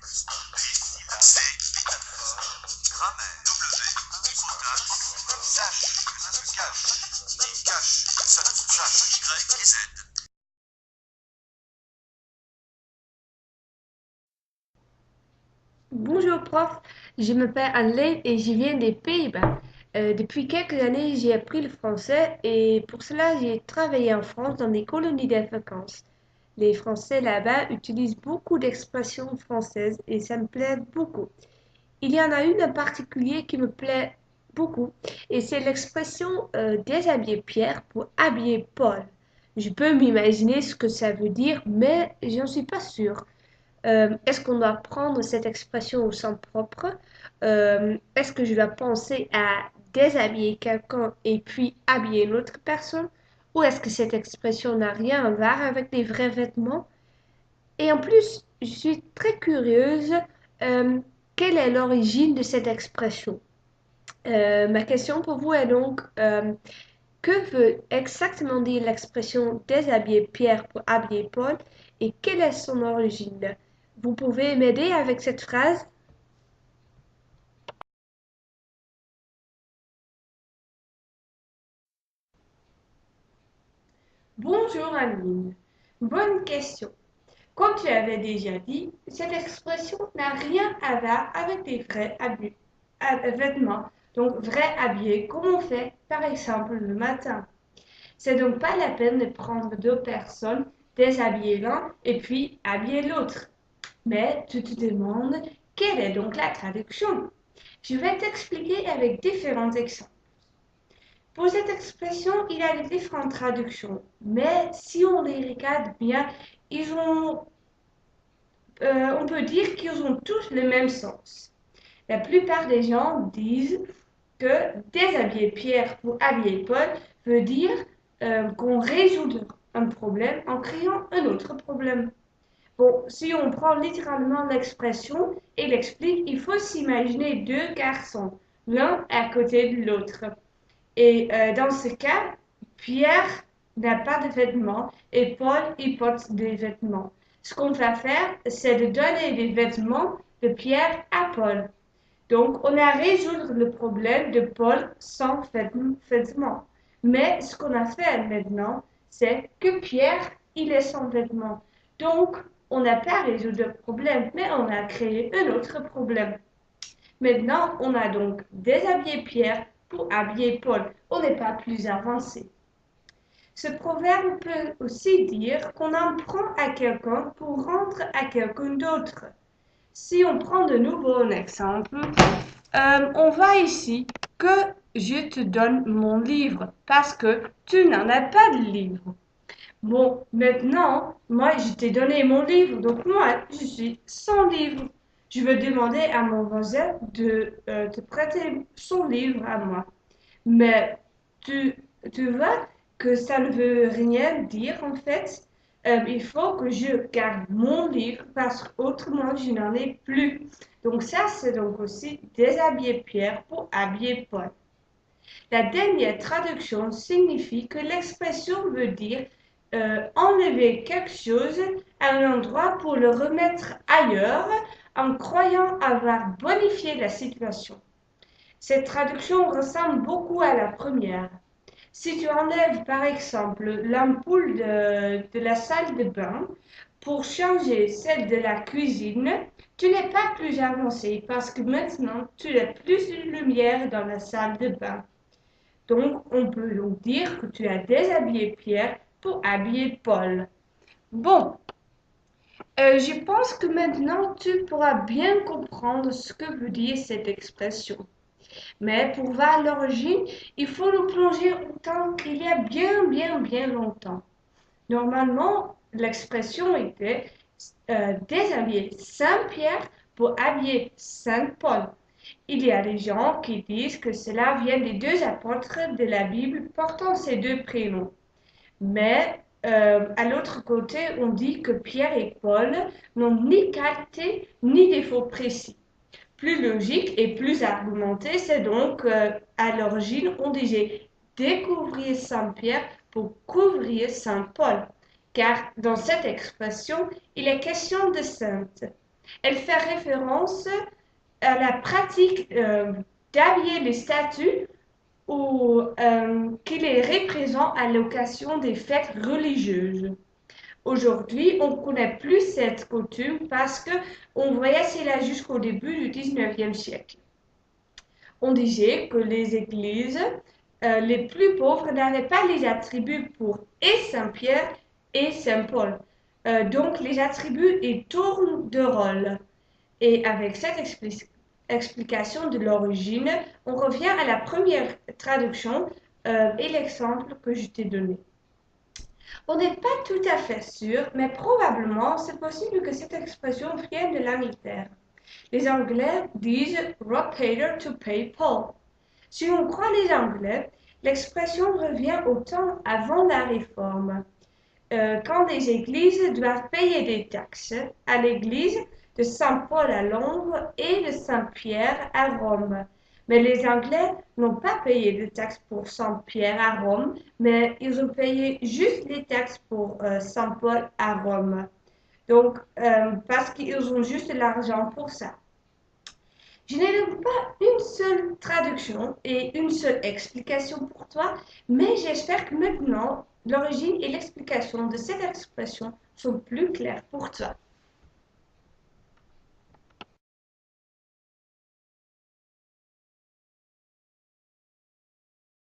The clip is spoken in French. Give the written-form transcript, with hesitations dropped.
C. Métaphore. Grammaire. W. Hypotaxe. Sache que ça se cache. D. Cache que ça ne se sache. Y et Z. Bonjour prof, je m'appelle Anne et je viens des Pays-Bas. Depuis quelques années, j'ai appris le français et pour cela, j'ai travaillé en France dans des colonies de vacances. Les Français là-bas utilisent beaucoup d'expressions françaises et ça me plaît beaucoup. Il y en a une en particulier qui me plaît beaucoup et c'est l'expression déshabiller Pierre pour habiller Paul. Je peux m'imaginer ce que ça veut dire, mais j'en suis pas sûre. Est-ce qu'on doit prendre cette expression au sens propre? Est-ce que je dois penser à déshabiller quelqu'un et puis habiller une autre personne? Ou est-ce que cette expression n'a rien à voir avec les vrais vêtements? Et en plus, je suis très curieuse, euh, quelle est l'origine de cette expression? Ma question pour vous est donc, que veut exactement dire l'expression déshabiller Pierre pour habiller Paul et quelle est son origine? Vous pouvez m'aider avec cette phrase? Bonjour Aline. Bonne question. Comme tu avais déjà dit, cette expression n'a rien à voir avec les vêtements, donc vrais habillés comme on fait par exemple le matin. C'est donc pas la peine de prendre deux personnes, déshabiller l'un et puis habiller l'autre. Mais tu te demandes quelle est donc la traduction? Je vais t'expliquer avec différents exemples. Pour cette expression, il y a des différentes traductions, mais si on les regarde bien, ils ont, on peut dire qu'ils ont tous le même sens. La plupart des gens disent que déshabiller Pierre pour habiller Paul veut dire qu'on résout un problème en créant un autre problème. Bon, si on prend littéralement l'expression et l'explique, il faut s'imaginer deux garçons, l'un à côté de l'autre. Et dans ce cas, Pierre n'a pas de vêtements et Paul y porte des vêtements. Ce qu'on va faire, c'est de donner des vêtements de Pierre à Paul. Donc, on a résolu le problème de Paul sans vêtements. Mais ce qu'on a fait maintenant, c'est que Pierre, il est sans vêtements. Donc, on n'a pas résolu le problème, mais on a créé un autre problème. Maintenant, on a donc déshabillé Pierre pour habiller Paul. On n'est pas plus avancé. Ce proverbe peut aussi dire qu'on en prend à quelqu'un pour rendre à quelqu'un d'autre. Si on prend de nouveau un exemple, on voit ici que je te donne mon livre parce que tu n'en as pas de livre. Bon, maintenant, moi, je t'ai donné mon livre, donc moi, je suis sans livre. Je veux demander à mon voisin de te prêter son livre à moi. Mais tu, tu vois que ça ne veut rien dire en fait. Il faut que je garde mon livre parce qu'autrement, je n'en ai plus. Donc ça, c'est donc aussi déshabiller Pierre pour habiller Paul. La dernière traduction signifie que l'expression veut dire enlever quelque chose à un endroit pour le remettre ailleurs en croyant avoir bonifié la situation. Cette traduction ressemble beaucoup à la première. Si tu enlèves par exemple l'ampoule de la salle de bain pour changer celle de la cuisine, tu n'es pas plus avancé parce que maintenant tu as plus de lumière dans la salle de bain. Donc, on peut donc dire que tu as déshabillé Pierre pour habiller Paul. Bon, je pense que maintenant tu pourras bien comprendre ce que veut dire cette expression. Mais pour voir l'origine, il faut nous plonger au temps qu'il y a bien longtemps. Normalement, l'expression était déshabiller Saint-Pierre pour habiller Saint-Paul. Il y a des gens qui disent que cela vient des deux apôtres de la Bible portant ces deux prénoms. Mais à l'autre côté, on dit que Pierre et Paul n'ont ni qualité ni défaut précis. Plus logique et plus argumenté, c'est donc à l'origine, on disait découvrir Saint-Pierre pour couvrir Saint-Paul. Car dans cette expression, il est question de sainte. Elle fait référence à la pratique d'habiller les statues ou qui les représentent à l'occasion des fêtes religieuses. Aujourd'hui, on ne connaît plus cette coutume parce qu'on voyait cela jusqu'au début du 19e siècle. On disait que les églises les plus pauvres n'avaient pas les attributs pour et Saint-Pierre et Saint-Paul. Donc les attributs ils tournent de rôle. Et avec cette explication de l'origine, on revient à la première traduction et l'exemple que je t'ai donné. On n'est pas tout à fait sûr, mais probablement c'est possible que cette expression vienne de l'Angleterre. Les Anglais disent rob Peter to pay Paul. Si on croit les Anglais, l'expression revient au temps avant la Réforme, quand les églises doivent payer des taxes à l'église de Saint-Paul à Londres et de Saint-Pierre à Rome. Mais les Anglais n'ont pas payé de taxes pour Saint-Pierre à Rome, mais ils ont payé juste les taxes pour Saint-Paul à Rome. Donc, parce qu'ils ont juste de l'argent pour ça. Je n'ai donc pas une seule traduction et une seule explication pour toi, mais j'espère que maintenant l'origine et l'explication de cette expression sont plus claires pour toi.